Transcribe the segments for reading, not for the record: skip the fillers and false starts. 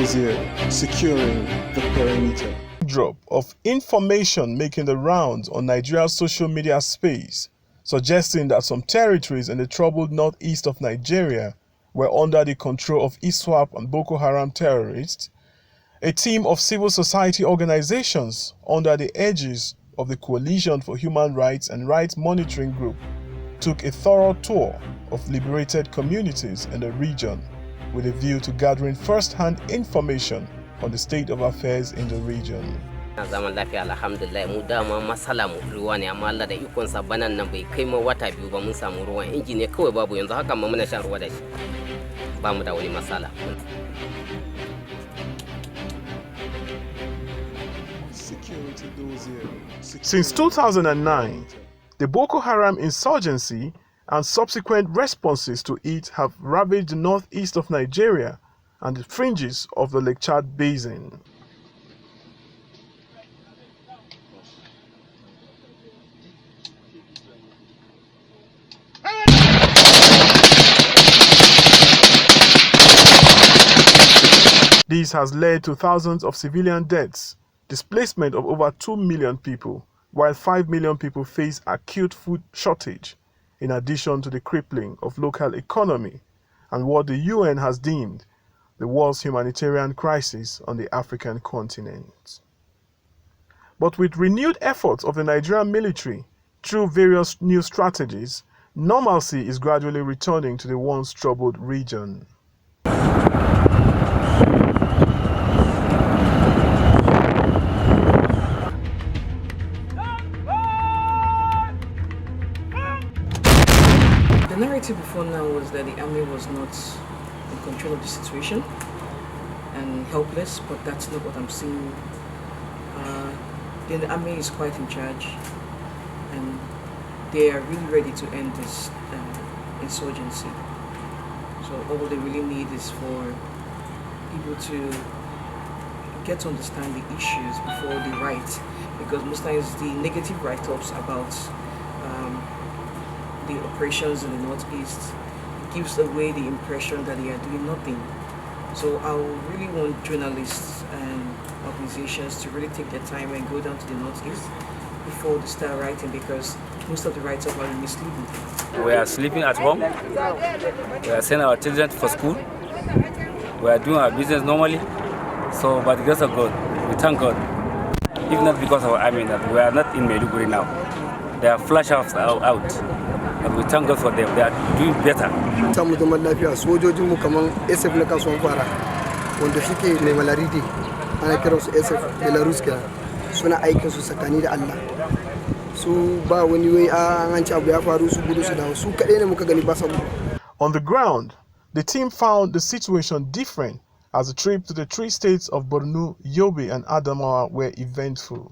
DOSSIER securing the perimeter. Drop of information making the rounds on Nigeria's social media space, suggesting that some territories in the troubled northeast of Nigeria were under the control of ISWAP and Boko Haram terrorists. A team of civil society organizations under the aegis of the Coalition for Human Rights and Rights Monitoring Group took a thorough tour of liberated communities in the region with a view to gathering first-hand information on the state of affairs in the region. Zaman lafiya alhamdulillah mu dama masala mu ruwa ne amma Allah da ikon sa banan nan bai kai mu wata biyu ba mun samu ruwan inji ne kawai babu yanzu haka ma muna shan ruwa da shi ba mu da wani masala. Since 2009, the Boko Haram insurgency and subsequent responses to it have ravaged the northeast of Nigeria and the fringes of the Lake Chad Basin. This has led to thousands of civilian deaths, displacement of over 2 million people, while 5 million people face acute food shortage, in addition to the crippling of local economy and what the UN has deemed the worst humanitarian crisis on the African continent. But with renewed efforts of the Nigerian military through various new strategies, normalcy is gradually returning to the once troubled region. The narrative before now was that the army was not in control of the situation and helpless, but that's not what I'm seeing. The army is quite in charge and they are really ready to end this insurgency. So all they really need is for people to get to understand the issues before they write, because most times the negative write-ups about the operations in the northeast gives away the impression that they are doing nothing. So I really want journalists and organizations to really take their time and go down to the northeast before they start writing, because most of the write-ups are misleading. We are sleeping at home. We are sending our children for school. We are doing our business normally. So, by the grace of God, we thank God. If not because of our army, that we are not in Maiduguri now. They are flash outs out. But we thank God for them. They are doing better. Samu zaman lafiya sojojin mu kaman SF na kasuwan fara wanda suke mai malaridi ana kiran su SF Belarus kenan suna aikin su tsakani da Allah su ba wani wai an ci abu ya faru su gudu su dawo su kadai ne muka gani ba sabu. On the ground, the team found the situation different as the trip to the three states of Borno, Yobe and Adamawa were eventful.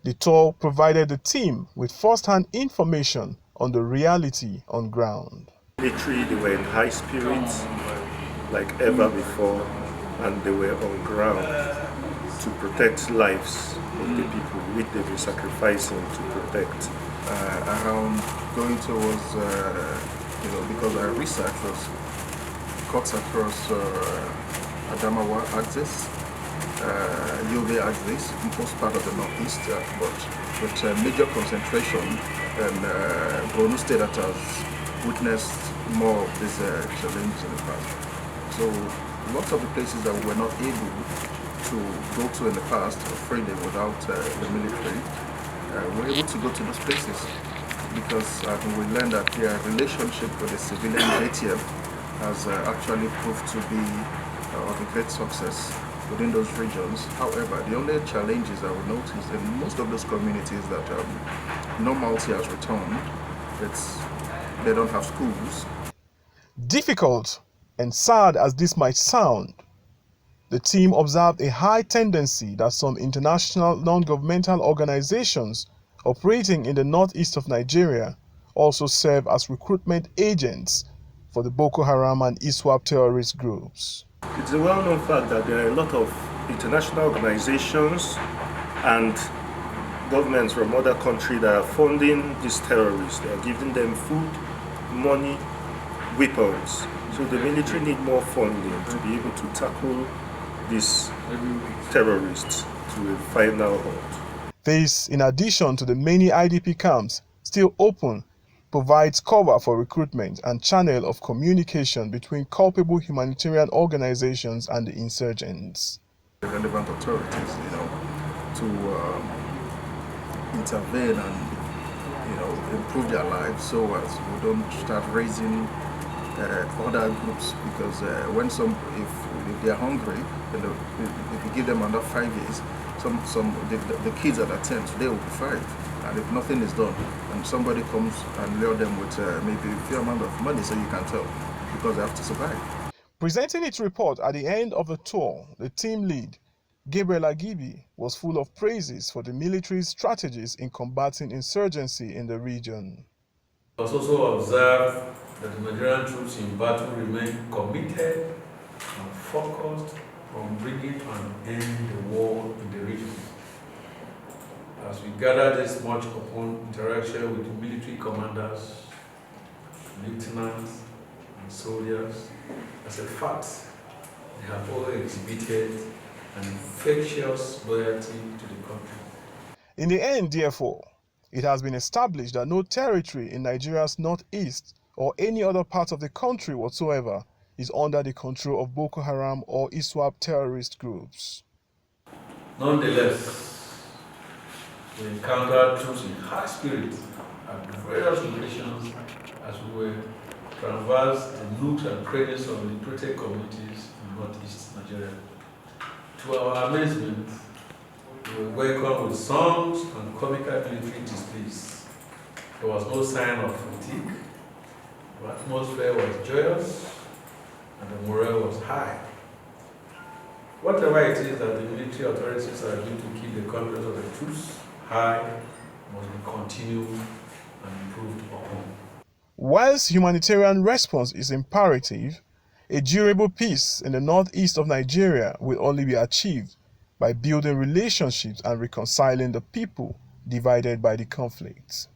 The tour provided the team with first-hand information on the reality on ground. Literally, they were in high spirits like ever before, and they were on ground to protect lives of the people which they were sacrificing to protect. Around going towards, because our research was cuts across Adamawa axis, Yobe axis, most part of the northeast, but with major concentration in Borno State that has witnessed more of this challenge in the past. So lots of the places that we were not able to go to in the past, freely without the military, we're able to go to those places because we learned that their relationship with the civilian ATF has actually proved to be of a great success within those regions. However, the only challenges I would notice in most of those communities that normalcy has returned, they don't have schools. Difficult and sad as this might sound, the team observed a high tendency that some international non-governmental organizations operating in the northeast of Nigeria also serve as recruitment agents for the Boko Haram and ISWAP terrorist groups. It's a well-known fact that there are a lot of international organizations and governments from other countries that are funding these terrorists. They are giving them food, money, weapons. So the military need more funding to be able to tackle these terrorists to a final halt. This, in addition to the many IDP camps still open, provides cover for recruitment and channel of communication between culpable humanitarian organizations and the insurgents. The relevant authorities, to intervene and, improve their lives so as we don't start raising other groups, because if they're hungry, if you give them under 5 years, the kids at that time today will be 5, and if nothing is done, and somebody comes and lure them with maybe a few amount of money, so you can tell, because they have to survive. Presenting its report at the end of the tour, the team lead, Gabriel Agibi, was full of praises for the military's strategies in combating insurgency in the region. It was also observed that the Nigerian troops in battle remain committed and focused on bringing an end to the war in the region. As we gather this much upon interaction with the military commanders, lieutenants, and soldiers, as a fact, they have all exhibited an infectious loyalty to the country. In the end, therefore, it has been established that no territory in Nigeria's northeast or any other part of the country whatsoever is under the control of Boko Haram or ISWAP terrorist groups. Nonetheless, we encountered troops in high spirit at various locations as we were traversed the nooks and crannies of liberated communities in northeast Nigeria. To our amazement, we were welcomed with songs and comical military displays. There was no sign of fatigue. The atmosphere was joyous and the morale was high. Whatever it is that the military authorities are doing to keep the confidence of the troops high must be continued and improved upon. Whilst humanitarian response is imperative, a durable peace in the northeast of Nigeria will only be achieved by building relationships and reconciling the people divided by the conflicts,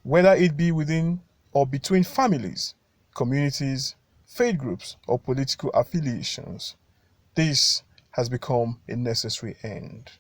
whether it be within or between families, communities, faith groups, or political affiliations. This has become a necessary end.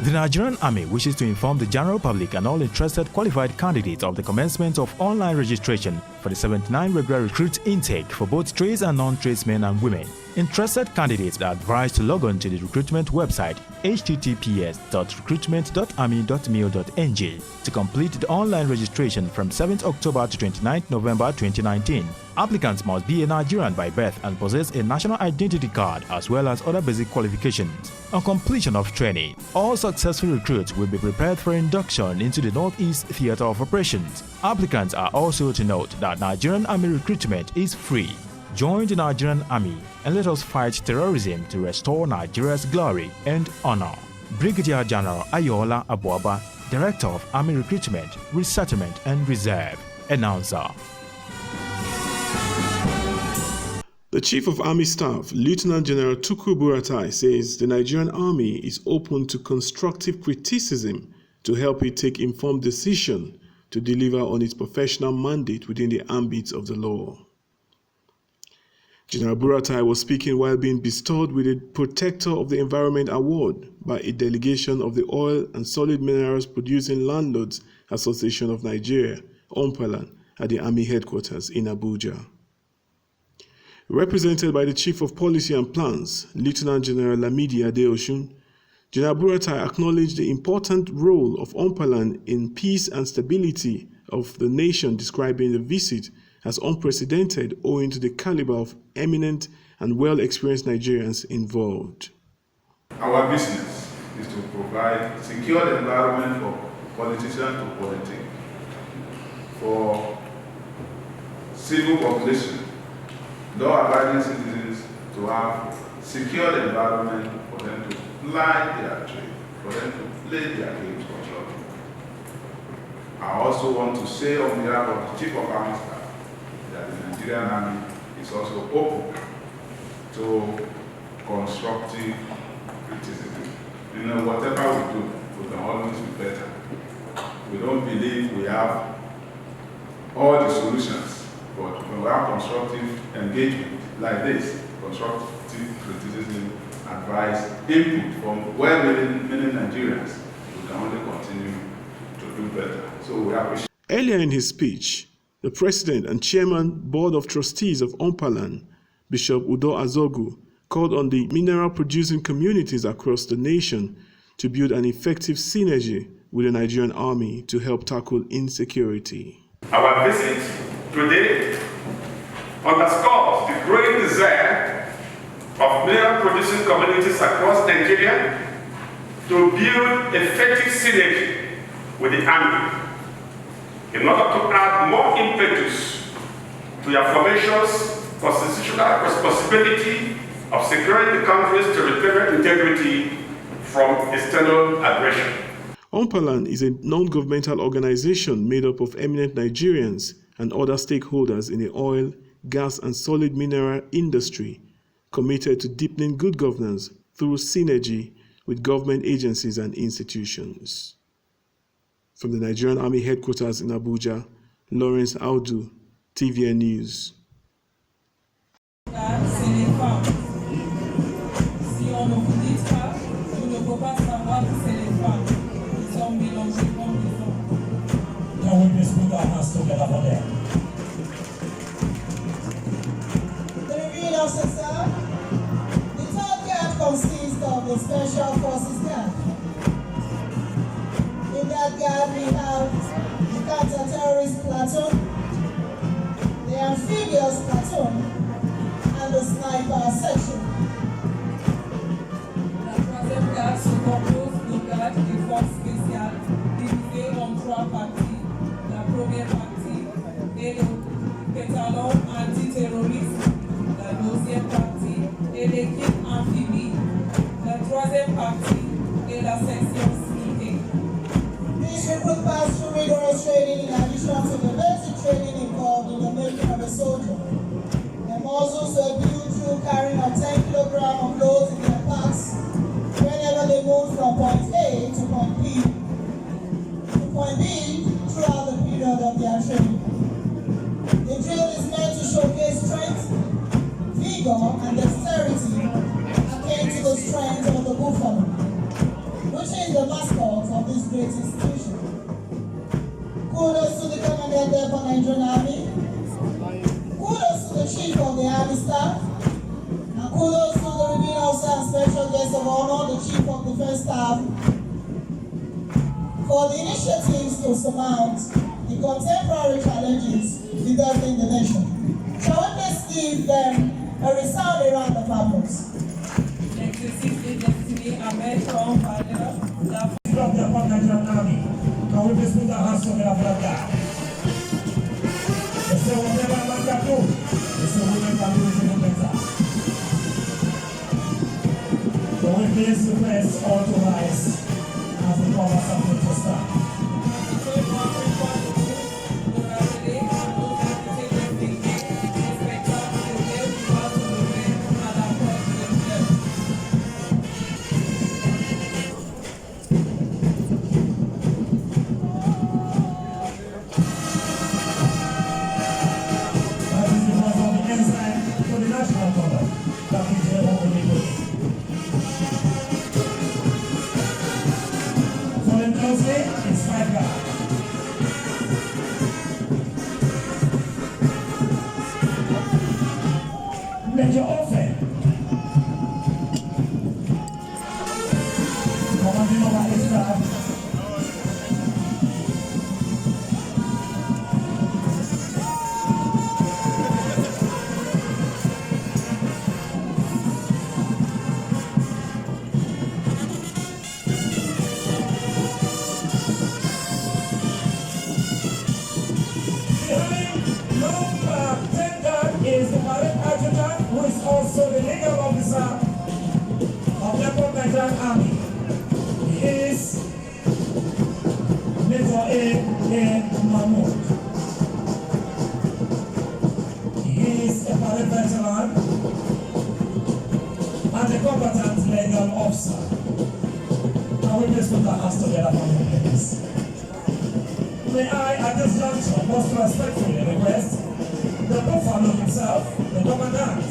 The Nigerian Army wishes to inform the general public and all interested qualified candidates of the commencement of online registration for the 79 regular recruit intake for both trades and non-tradesmen and women. Interested candidates are advised to log on to the recruitment website https://recruitment.army.mil.ng to complete the online registration from 7th October to 29th November 2019. Applicants must be a Nigerian by birth and possess a national identity card as well as other basic qualifications. On completion of training, all successful recruits will be prepared for induction into the Northeast Theatre of Operations. Applicants are also to note that Nigerian Army recruitment is free. Join the Nigerian Army and let us fight terrorism to restore Nigeria's glory and honor. Brigadier General Ayola Abuaba, Director of Army Recruitment, Resettlement and Reserve. Announcer. The Chief of Army Staff, Lieutenant General Tukur Buratai, says the Nigerian Army is open to constructive criticism to help it take informed decisions to deliver on its professional mandate within the ambit of the law. General Buratai was speaking while being bestowed with a Protector of the Environment Award by a delegation of the Oil and Solid Minerals Producing Landlords Association of Nigeria, OMPALAN, at the Army headquarters in Abuja. Represented by the Chief of Policy and Plans, Lieutenant General Lamidi Adeosun, General Buratai acknowledged the important role of OMPALAN in peace and stability of the nation, describing the visit as unprecedented owing to the caliber of eminent and well-experienced Nigerians involved. Our business is to provide secure environment for politicians to politic, for civil population, law-abiding citizens to have secure environment for them to ply their trade, for them to play their games control. I also want to say on behalf of the Chief of Army Staff that the Nigerian Army is also open to constructive criticism. You know, whatever we do, we can always be better. We don't believe we have all the solutions, But when we have constructive engagement like this, constructive criticism, advice, input from well-meaning Nigerians, we can only continue to do better. So we appreciate. Earlier in his speech, the President and Chairman Board of Trustees of Ompalan, Bishop Udo Azogu, called on the mineral-producing communities across the nation to build an effective synergy with the Nigerian Army to help tackle insecurity. Our visit today underscores the growing desire of mineral-producing communities across Nigeria to build effective synergy with the Army in order to add more impetus to their formation's constitutional responsibility of securing the country's territorial integrity from external aggression. Ompalan is a non-governmental organization made up of eminent Nigerians and other stakeholders in the oil, gas and solid mineral industry, committed to deepening good governance through synergy with government agencies and institutions. From the Nigerian Army Headquarters in Abuja, Lawrence Audu, TVN News. Can we just put our hands together for them? The reviewing officer, the third guard consists of the Special Forces Guard. In that guard we have the counter-terrorist platoon, the amphibious platoon, and the sniper section. La troisième garde se compose de gardes des forces spéciales divisées en trois parties. La première partie est le pétalon antiterroriste, la deuxième partie est l'équipe amphibie, la troisième partie est la section unité. These recruits pass through rigorous training in addition to the basic training involved in the making of a soldier. Their muscles were built through carrying a 10 kilograms of loads in their packs whenever they move from point A to point B. To point B throughout the period of their training. The drill is meant to showcase strength, vigor, and dexterity akin to the strength of the buffalo, which is the mascot of this great institution. Kudos to the Commandant of the Nigerian Army. Kudos to the Chief of the Army Staff. And kudos to the Reviewing Officer and Special Guest of Honor, the Chief of Defense Staff, for the initiatives to surmount the contemporary challenges bedeviling the nation. Shall we please give them a resounding round of applause? L'exercice est destiné à mettre en valeur la From the Nigerian Army, can we please put our hands together for that? They say whatever man can do, they say women can do it even better. So we please request all to rise as the call something to start. Major Offen, commanding over his staff. Is the Marine Adjutant, who is also the legal officer of the Nigerian Army. He is Major A. Mahmoud. He is a parade veteran and a combatant legal officer. Now we please put our hands together for him, please. May I, at this juncture, most respectfully request the Buffalo himself, the commandant.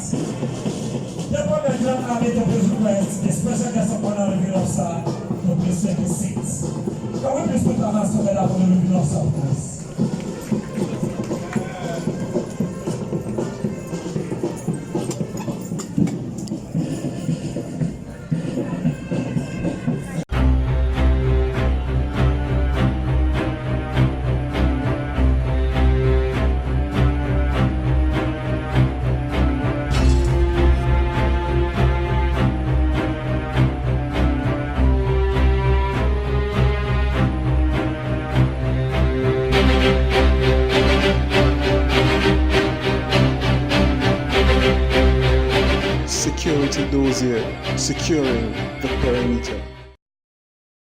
Therefore, the Nigerian Army to please request the special guest of honor review officer to please take his seat. Can we please put our hands together for the review officer, please? Security dossier, securing the perimeter.